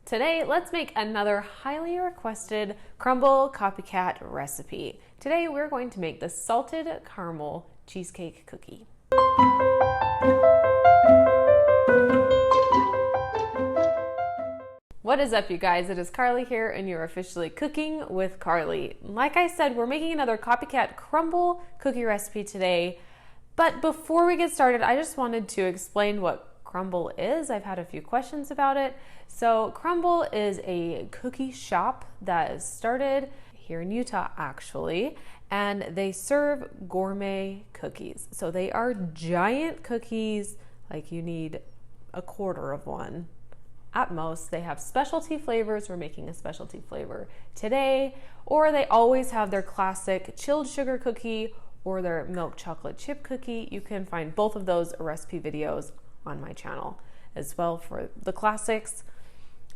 Today, let's make another highly requested Crumbl Copycat recipe. Today, we're going to make the salted caramel cheesecake cookie. What is up, you guys? It is Karli here, and you're officially cooking with Karli. Like I said, we're making another Copycat Crumbl cookie recipe today. But before we get started, I just wanted to explain what Crumbl is. I've had a few questions about it. So Crumbl is a cookie shop that is started here in Utah, actually, and they serve gourmet cookies. So they are giant cookies, like you need a quarter of one at most. They have specialty flavors. We're making a specialty flavor today, or they always have their classic chilled sugar cookie or their milk chocolate chip cookie. You can find both of those recipe videos on my channel as well for the classics.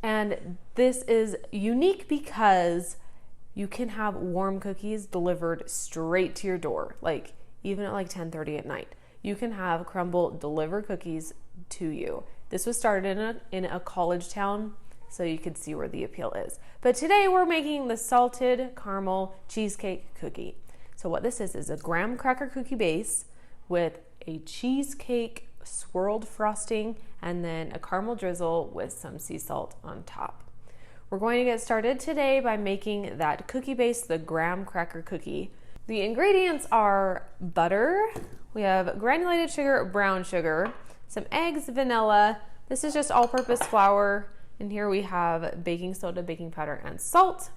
And this is unique because you can have warm cookies delivered straight to your door, like even at like 10:30 at night. You can have Crumbl deliver cookies to you. This was started in a college town, so you can see where the appeal is. But today we're making the salted caramel cheesecake cookie. So what this is a graham cracker cookie base with a cheesecake swirled frosting and then a caramel drizzle with some sea salt on top. We're going to get started today by making that cookie base, the graham cracker cookie. The ingredients are butter, we have granulated sugar, brown sugar, some eggs, vanilla. This is just all-purpose flour. And here we have baking soda, baking powder, and salt.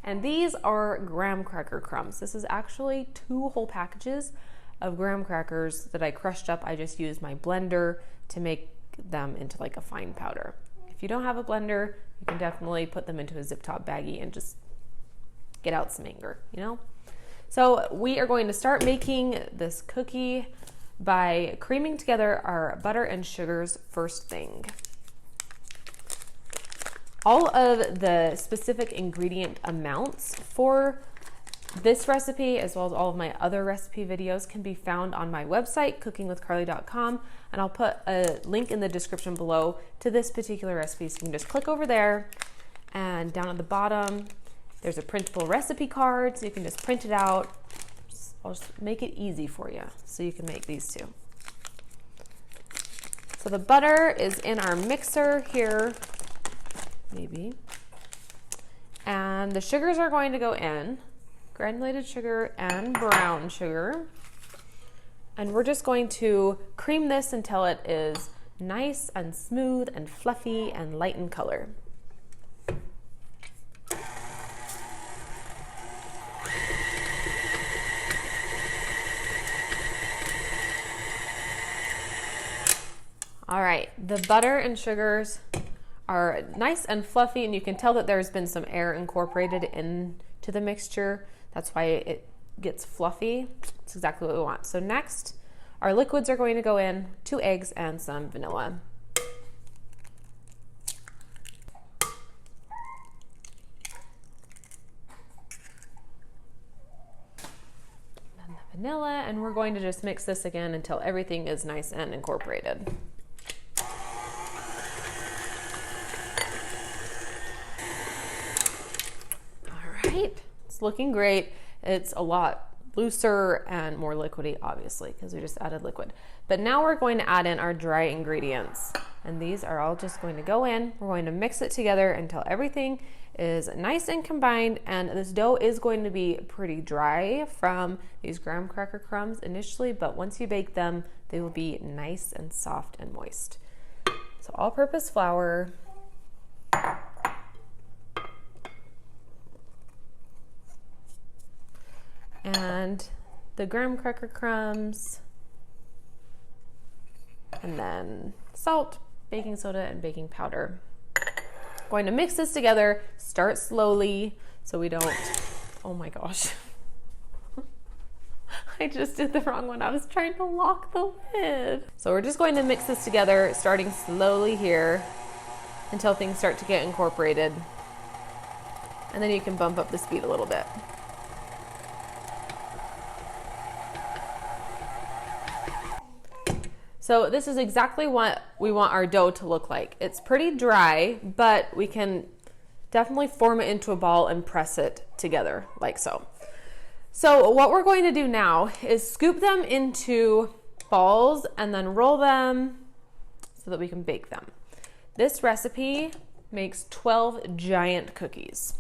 And these are graham cracker crumbs. This is actually 2 whole packages of graham crackers that I crushed up. I just used my blender to make them into like a fine powder. If you don't have a blender, you can definitely put them into a zip top baggie and just get out some anger, you know? So we are going to start making this cookie by creaming together our butter and sugars first thing. All of the specific ingredient amounts for this recipe, as well as all of my other recipe videos, can be found on my website, cookingwithkarli.com, and I'll put a link in the description below to this particular recipe, so you can just click over there, and down at the bottom, there's a printable recipe card, so you can just print it out. I'll just make it easy for you, so you can make these too. So the butter is in our mixer here, maybe, and the sugars are going to go in. Granulated sugar and brown sugar. And we're just going to cream this until it is nice and smooth and fluffy and light in color. All right, the butter and sugars are nice and fluffy, and you can tell that there's been some air incorporated into the mixture. That's why it gets fluffy. It's exactly what we want. So next, our liquids are going to go in, 2 eggs and some vanilla. And the vanilla, and we're going to just mix this again until everything is nice and incorporated. All right. Looking great. It's a lot looser and more liquidy, obviously, because we just added liquid. But now we're going to add in our dry ingredients, and these are all just going to go in. We're going to mix it together until everything is nice and combined, and this dough is going to be pretty dry from these graham cracker crumbs initially, but once you bake them, they will be nice and soft and moist. So all-purpose flour, and the graham cracker crumbs, and then salt, baking soda, and baking powder. Going to mix this together, start slowly so we don't, oh my gosh. I just did the wrong one. I was trying to lock the lid. So we're just going to mix this together, starting slowly here until things start to get incorporated. And then you can bump up the speed a little bit. So this is exactly what we want our dough to look like. It's pretty dry, but we can definitely form it into a ball and press it together like so. So what we're going to do now is scoop them into balls and then roll them so that we can bake them. This recipe makes 12 giant cookies.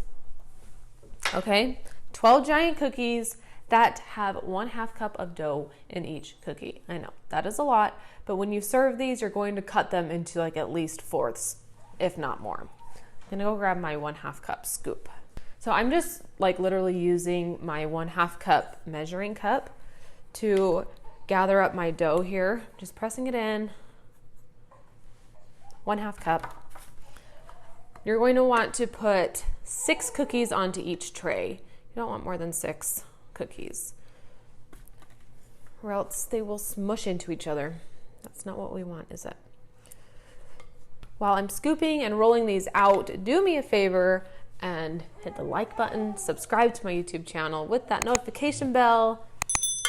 Okay, 12 giant cookies that have 1/2 cup of dough in each cookie. I know that is a lot, but when you serve these, you're going to cut them into like at least fourths, if not more. I'm gonna go grab my 1/2 cup scoop. So I'm just like literally using my 1/2 cup measuring cup to gather up my dough here, just pressing it in, 1/2 cup. You're going to want to put 6 cookies onto each tray. You don't want more than 6 cookies, or else they will smush into each other. That's not what we want, is it? While I'm scooping and rolling these out, do me a favor and hit the like button, subscribe to my YouTube channel with that notification bell,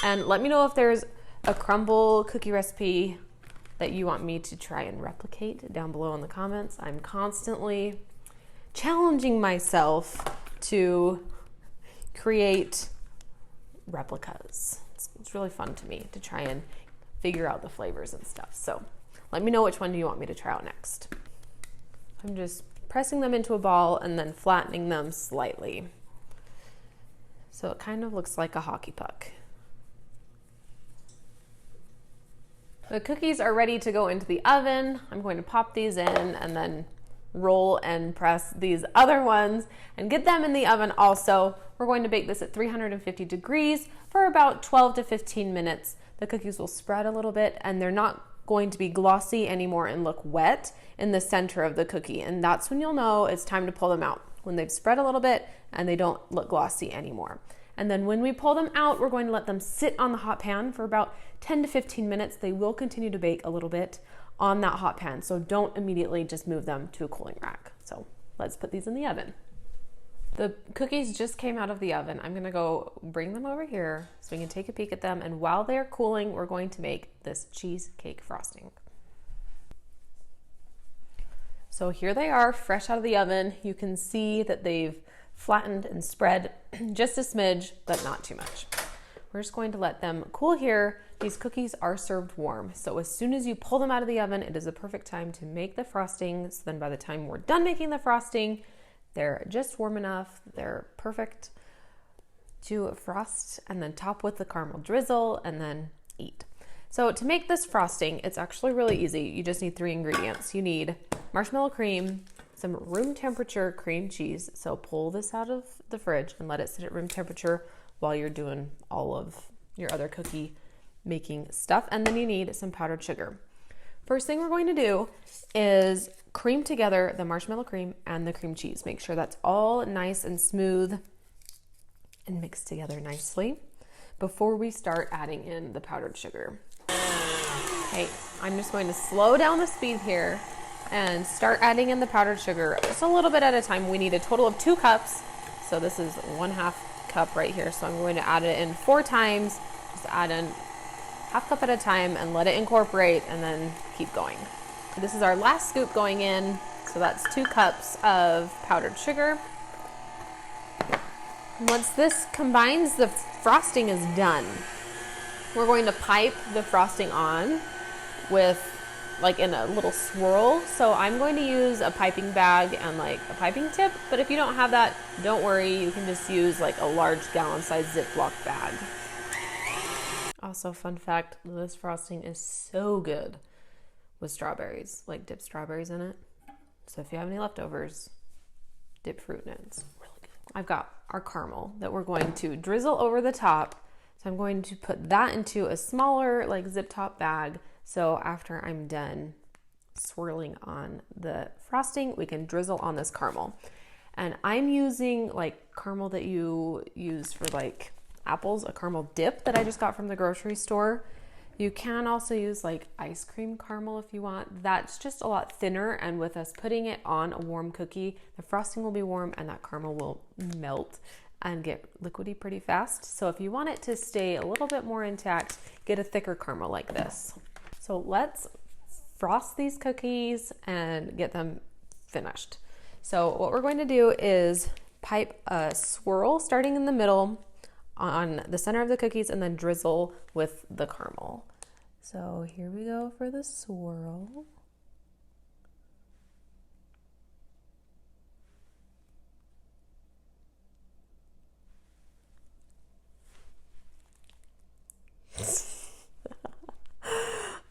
and let me know if there's a Crumbl cookie recipe that you want me to try and replicate down below in the comments. I'm constantly challenging myself to create replicas. It's really fun to me to try and figure out the flavors and stuff. So let me know which one do you want me to try out next. I'm just pressing them into a ball and then flattening them slightly. So it kind of looks like a hockey puck. The cookies are ready to go into the oven. I'm going to pop these in and then roll and press these other ones and get them in the oven also. We're going to bake this at 350 degrees for about 12 to 15 minutes. The cookies will spread a little bit and they're not going to be glossy anymore and look wet in the center of the cookie. And that's when you'll know it's time to pull them out, when they've spread a little bit and they don't look glossy anymore. And then when we pull them out, we're going to let them sit on the hot pan for about 10 to 15 minutes. They will continue to bake a little bit on that hot pan, so don't immediately just move them to a cooling rack. So let's put these in the oven. The cookies just came out of the oven. I'm gonna go bring them over here so we can take a peek at them. And while they're cooling, we're going to make this cheesecake frosting. So here they are, fresh out of the oven. You can see that they've flattened and spread just a smidge, but not too much. We're just going to let them cool here. These cookies are served warm, so as soon as you pull them out of the oven, it is a perfect time to make the frosting. So then by the time we're done making the frosting, they're just warm enough. They're perfect to frost and then top with the caramel drizzle and then eat. So to make this frosting, it's actually really easy. You just need 3 ingredients. You need marshmallow cream, some room temperature cream cheese. So pull this out of the fridge and let it sit at room temperature while you're doing all of your other cookie making stuff. And then you need some powdered sugar. First thing we're going to do is cream together the marshmallow cream and the cream cheese. Make sure that's all nice and smooth and mixed together nicely before we start adding in the powdered sugar. Okay, I'm just going to slow down the speed here and start adding in the powdered sugar just a little bit at a time. We need a total of 2 cups. So this is 1/2 cup right here. So I'm going to add it in 4 times. Just add in 1/2 cup at a time and let it incorporate and then keep going. This is our last scoop going in. So that's 2 cups of powdered sugar. Once this combines, the frosting is done. We're going to pipe the frosting on with like in a little swirl. So I'm going to use a piping bag and like a piping tip, but if you don't have that, don't worry. You can just use like a large gallon-sized Ziploc bag. Also, fun fact, this frosting is so good with strawberries, like dip strawberries in it. So if you have any leftovers, dip fruit in it. It's really good. I've got our caramel that we're going to drizzle over the top. So I'm going to put that into a smaller like zip top bag. So after I'm done swirling on the frosting, we can drizzle on this caramel. And I'm using like caramel that you use for like apples, a caramel dip that I just got from the grocery store. You can also use like ice cream caramel if you want. That's just a lot thinner, and with us putting it on a warm cookie, the frosting will be warm and that caramel will melt and get liquidy pretty fast. So if you want it to stay a little bit more intact, get a thicker caramel like this. So So let's frost these cookies and get them finished. So what we're going to do is pipe a swirl starting in the middle on the center of the cookies and then drizzle with the caramel. So here we go for the swirl.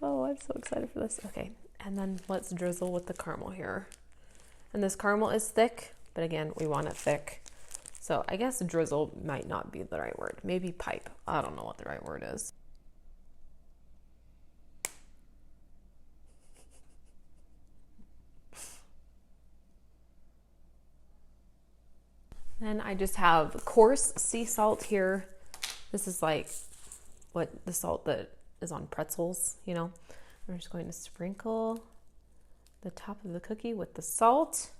Oh, I'm so excited for this. Okay, and then let's drizzle with the caramel here. And this caramel is thick, but again, we want it thick. So I guess drizzle might not be the right word. Maybe pipe. I don't know what the right word is. Then I just have coarse sea salt here. This is like what the salt that is on pretzels, you know. I'm just going to sprinkle the top of the cookie with the salt.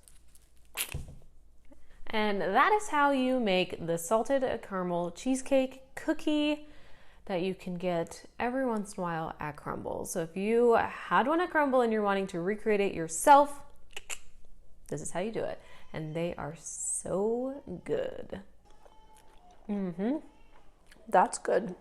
And that is how you make the salted caramel cheesecake cookie that you can get every once in a while at Crumbl. So if you had one at Crumbl and you're wanting to recreate it yourself, this is how you do it. And they are so good. That's good.